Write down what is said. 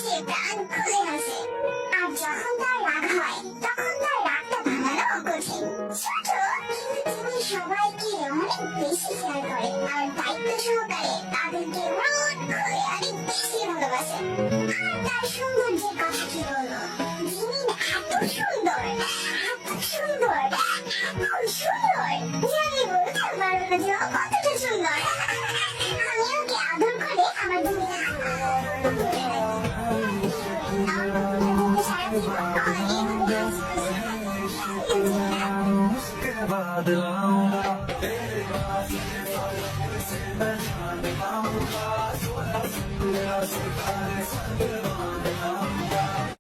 হেসে প্রাণ খুলে হাসে। আর যখন তার রাগ হয় তখন তার রাগটা ভাঙানো কঠিন। ছোট কিন্তু তিনি সবাইকে অনেক বেশি খেয়াল করে আর দায়িত্ব সহকারে তাদেরকে মন খুলে অনেক বেশি ভালোবাসে। আর তার সৌন্দর্যের কথা কি বলবো, জিমিন এত সুন্দর, এত সুন্দর, এত সুন্দর যে আমি বলতে পারবো না যে ও কতটা সুন্দর। আমি ওকে আদর করে আমার বুকে बादल